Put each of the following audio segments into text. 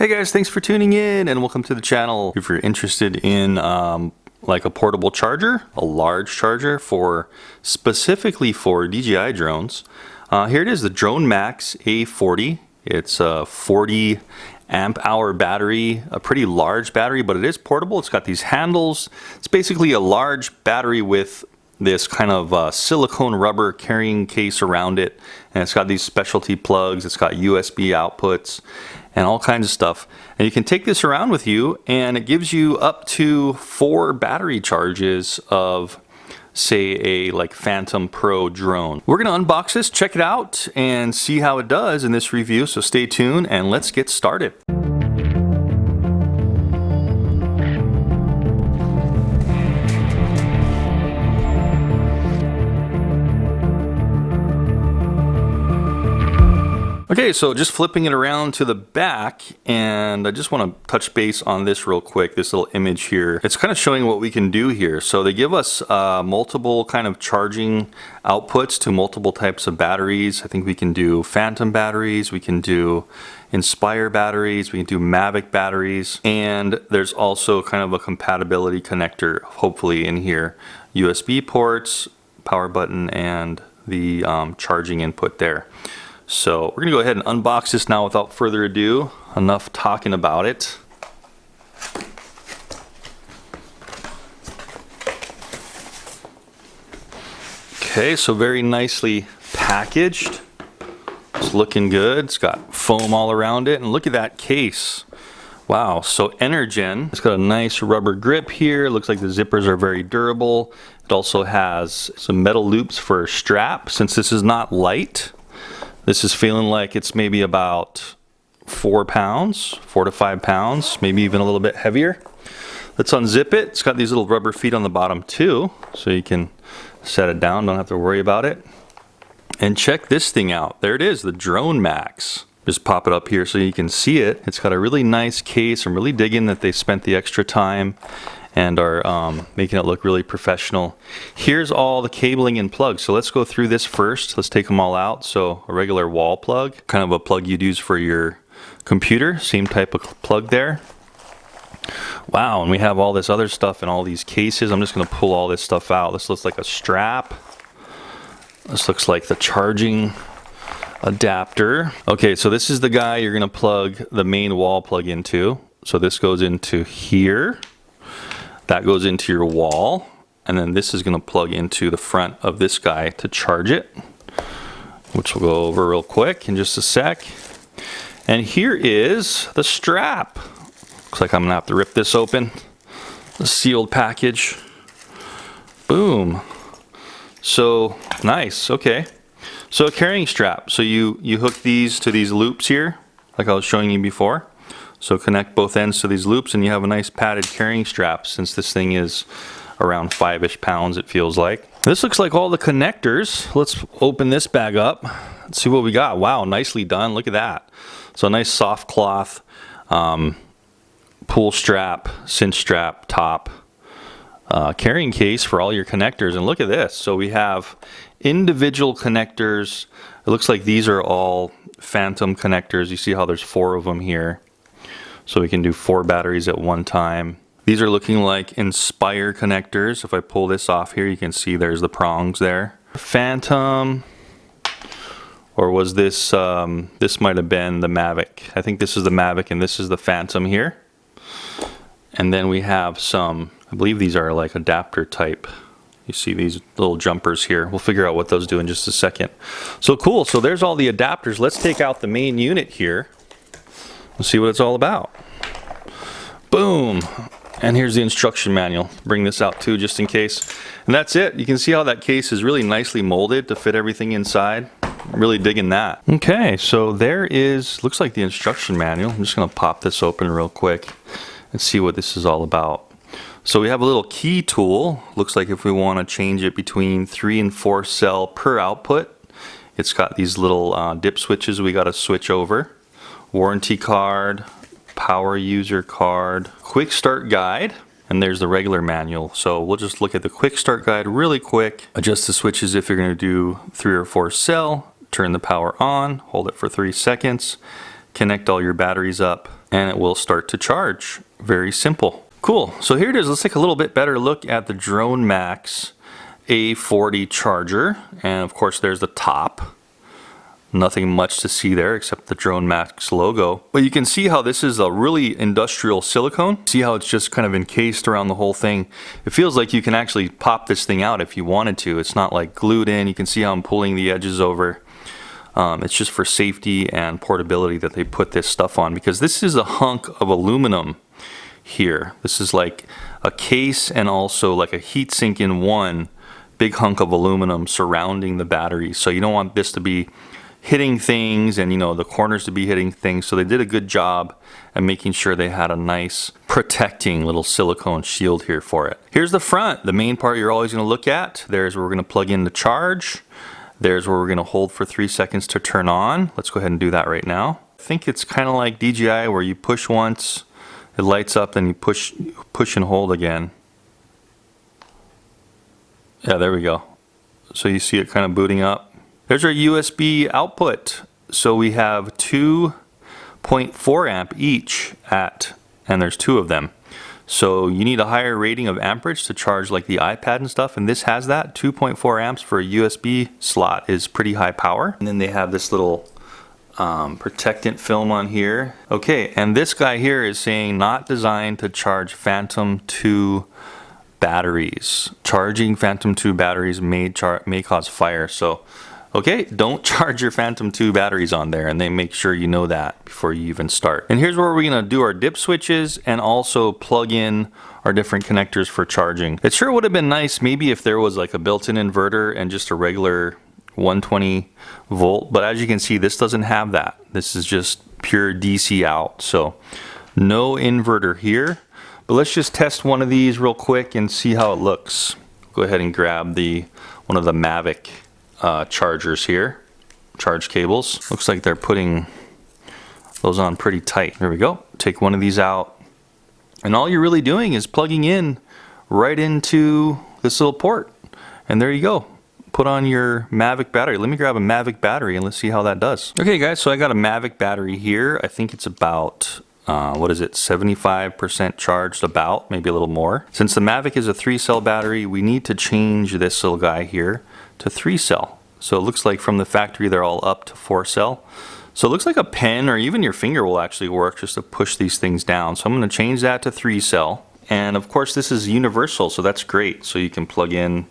Hey guys, thanks for tuning in and welcome to the channel. If you're interested in like a portable charger, a large charger specifically for DJI drones, here it is, the DroneMax A40. It's a 40 amp hour battery, a pretty large battery, but it is portable. It's got these handles. It's basically a large battery with this kind of silicone rubber carrying case around it, and it's got these specialty plugs. It's got USB outputs and all kinds of stuff, and you can take this around with you, and it gives you up to 4 battery charges of, say, a like Phantom Pro drone. We're gonna unbox this, check it out, and see how it does in this review, so stay tuned and let's get started. Okay, so just flipping it around to the back, and I just want to touch base on this real quick, this little image here. It's kind of showing what we can do here. So they give us multiple kind of charging outputs to multiple types of batteries. I think we can do Phantom batteries, we can do Inspire batteries, we can do Mavic batteries, and there's also kind of a compatibility connector, hopefully in here. USB ports, power button, and the charging input there. So we're gonna go ahead and unbox this now without further ado. Enough talking about it. Okay, so very nicely packaged. It's looking good. It's got foam all around it, and look at that case. Wow, so ENERGEN. It's got a nice rubber grip here. Looks like the zippers are very durable. It also has some metal loops for a strap. Since this is not light, this is feeling like it's maybe about 4 pounds, 4 to 5 pounds, maybe even a little bit heavier. Let's unzip it. It's got these little rubber feet on the bottom too, so you can set it down, don't have to worry about it. And check this thing out. There it is, the DroneMax. Just pop it up here so you can see it. It's got a really nice case. I'm really digging that they spent the extra time and are making it look really professional. Here's all the cabling and plugs. So let's go through this first. Let's take them all out. So a regular wall plug, kind of a plug you'd use for your computer, same type of plug there. Wow, and we have all this other stuff in all these cases. I'm just gonna pull all this stuff out. This looks like a strap. This looks like the charging adapter. Okay, so this is the guy you're gonna plug the main wall plug into. So this goes into here. That goes into your wall, and then this is going to plug into the front of this guy to charge it, which we'll go over real quick in just a sec. And here is the strap. Looks like I'm gonna have to rip this open. The sealed package. Boom. So nice. Okay. So a carrying strap. So you hook these to these loops here, like I was showing you before. So connect both ends to these loops and you have a nice padded carrying strap, since this thing is around 5-ish pounds, it feels like. This looks like all the connectors. Let's open this bag up. Let's see what we got. Wow, nicely done. Look at that. So a nice soft cloth pull strap, cinch strap, top, carrying case for all your connectors. And look at this. So we have individual connectors. It looks like these are all Phantom connectors. You see how there's 4 of them here. So we can do 4 batteries at one time. These are looking like Inspire connectors. If I pull this off here, you can see there's the prongs there. Phantom, or was this, this might have been the Mavic. I think this is the Mavic and this is the Phantom here. And then we have some, I believe these are like adapter type. You see these little jumpers here. We'll figure out what those do in just a second. So cool, so there's all the adapters. Let's take out the main unit here. Let's see what it's all about. Boom. And here's the instruction manual. Bring this out too, just in case. And that's it. You can see how that case is really nicely molded to fit everything inside. I'm really digging that. Okay, so there is, looks like the instruction manual. I'm just gonna pop this open real quick and see what this is all about. So we have a little key tool. Looks like if we wanna change it between 3 and 4 cell per output, it's got these little dip switches we gotta switch over. Warranty card, power user card, quick start guide, and there's the regular manual. So we'll just look at the quick start guide really quick. Adjust the switches if you're going to do 3 or 4 cell. Turn the power on, hold it for 3 seconds, connect all your batteries up, and it will start to charge. Very simple. Cool. So here it is. Let's take a little bit better look at the DroneMax A40 charger. And of course there's the top. Nothing much to see there except the DroneMax logo. But you can see how this is a really industrial silicone. See how it's just kind of encased around the whole thing. It feels like you can actually pop this thing out if you wanted to. It's not like glued in. You can see how I'm pulling the edges over. It's just for safety and portability that they put this stuff on, because this is a hunk of aluminum here. This is like a case and also like a heat sink in one big hunk of aluminum surrounding the battery. So you don't want this to be hitting things and, you know, the corners to be hitting things. So they did a good job at making sure they had a nice protecting little silicone shield here for it. Here's the front, the main part you're always going to look at. There's where we're going to plug in the charge. There's where we're going to hold for 3 seconds to turn on. Let's go ahead and do that right now. I think it's kind of like DJI where you push once, it lights up, then you push and hold again. Yeah, there we go. So you see it kind of booting up. There's our USB output. So we have 2.4 amp each and there's 2 of them. So you need a higher rating of amperage to charge like the iPad and stuff, and this has that. 2.4 amps for a USB slot is pretty high power. And then they have this little protectant film on here. Okay, and this guy here is saying not designed to charge Phantom 2 batteries. Charging Phantom 2 batteries may cause fire. So okay, don't charge your Phantom 2 batteries on there, and they make sure you know that before you even start. And here's where we're gonna do our dip switches and also plug in our different connectors for charging. It sure would have been nice maybe if there was like a built-in inverter and just a regular 120 volt, but as you can see, this doesn't have that. This is just pure DC out, so no inverter here. But let's just test one of these real quick and see how it looks. Go ahead and grab one of the Mavic chargers here, charge cables. Looks like they're putting those on pretty tight. There we go. Take one of these out, and all you're really doing is plugging in right into this little port, and there you go. Put on your Mavic battery. Let me grab a Mavic battery and let's see how that does. Okay guys, so I got a Mavic battery here. I think it's about what is it, 75% charged, about, maybe a little more. Since the Mavic is a 3-cell battery, we need to change this little guy here to 3-cell. So it looks like from the factory they're all up to 4-cell. So it looks like a pen or even your finger will actually work just to push these things down. So I'm going to change that to 3-cell. And of course this is universal, so that's great. So you can plug in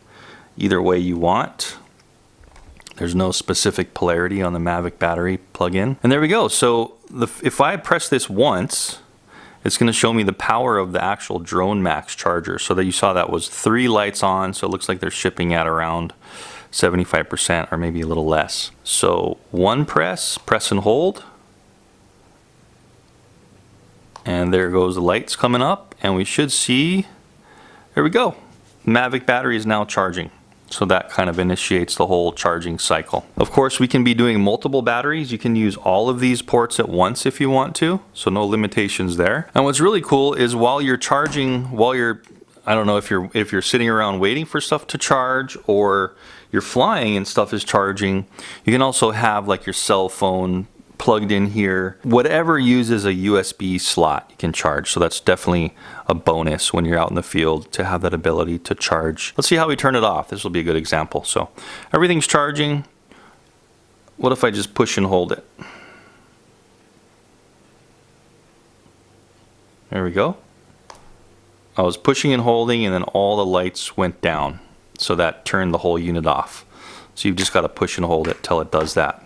either way you want. There's no specific polarity on the Mavic battery plug-in. And there we go. So if I press this once, it's going to show me the power of the actual DroneMax charger. So that you saw that was 3 lights on. So it looks like they're shipping at around 75% or maybe a little less. So one press and hold. And there goes the lights coming up. And we should see, there we go. Mavic battery is now charging. So that kind of initiates the whole charging cycle. Of course, we can be doing multiple batteries. You can use all of these ports at once if you want to, so no limitations there. And what's really cool is while you're charging, I don't know if you're sitting around waiting for stuff to charge or you're flying and stuff is charging, you can also have like your cell phone plugged in here. Whatever uses a USB slot you can charge, so that's definitely a bonus when you're out in the field to have that ability to charge. Let's see how we turn it off. This will be a good example. So everything's charging. What if I just push and hold it? There we go. I was pushing and holding and then all the lights went down, so that turned the whole unit off. So you've just got to push and hold it till it does that.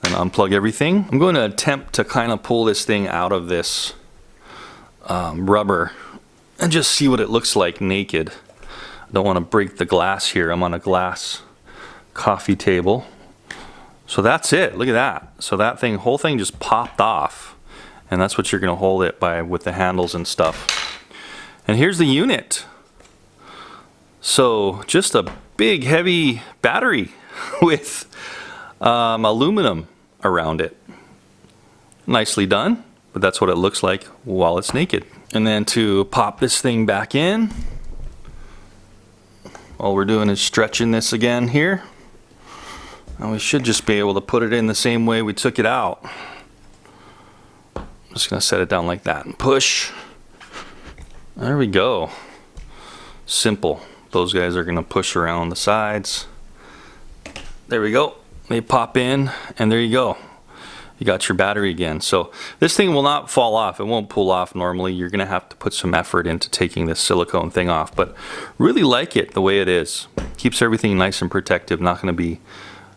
And unplug everything. I'm going to attempt to kind of pull this thing out of this rubber and just see what it looks like naked. I don't want to break the glass here. I'm on a glass coffee table. So that's it. Look at that. So that whole thing just popped off, and that's what you're going to hold it by with the handles and stuff. And here's the unit. So just a big heavy battery with aluminum around it. Nicely done, but that's what it looks like while it's naked. And then to pop this thing back in, all we're doing is stretching this again here, and we should just be able to put it in the same way we took it out. Just gonna set it down like that and push. There we go. Simple. Those guys are gonna push around the sides. There we go. They pop in, and there you go. You got your battery again. So this thing will not fall off. It won't pull off normally. You're gonna have to put some effort into taking this silicone thing off, but really like it the way it is. Keeps everything nice and protective, not gonna be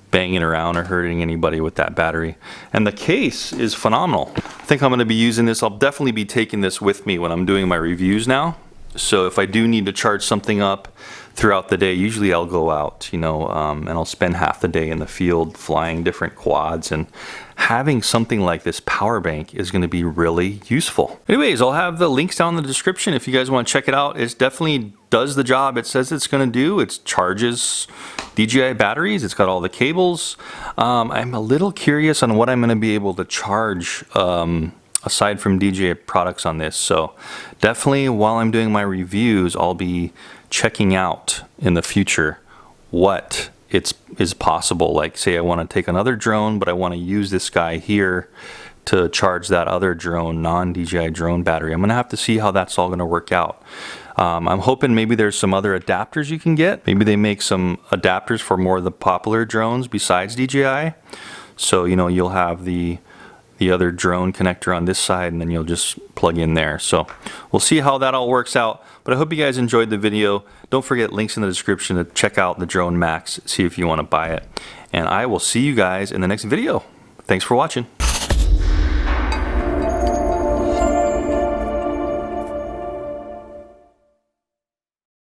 banging around or hurting anybody with that battery. And the case is phenomenal. I think I'm gonna be using this. I'll definitely be taking this with me when I'm doing my reviews now. So if I do need to charge something up throughout the day, usually I'll go out, you know, and I'll spend half the day in the field flying different quads, and having something like this power bank is going to be really useful. Anyways, I'll have the links down in the description if you guys want to check it out. It definitely does the job it says it's going to do. It charges DJI batteries. It's got all the cables. I'm a little curious on what I'm going to be able to charge aside from DJI products on this. So definitely while I'm doing my reviews, I'll be checking out in the future what is possible. Like say I want to take another drone, but I want to use this guy here to charge that other drone, non-DJI drone battery. I'm gonna have to see how that's all gonna work out. I'm hoping maybe there's some other adapters you can get. Maybe they make some adapters for more of the popular drones besides DJI. So, you know, you'll have the other drone connector on this side, and then you'll just plug in there. So we'll see how that all works out. But I hope you guys enjoyed the video. Don't forget links in the description to check out the DroneMax, see if you want to buy it. And I will see you guys in the next video. Thanks for watching.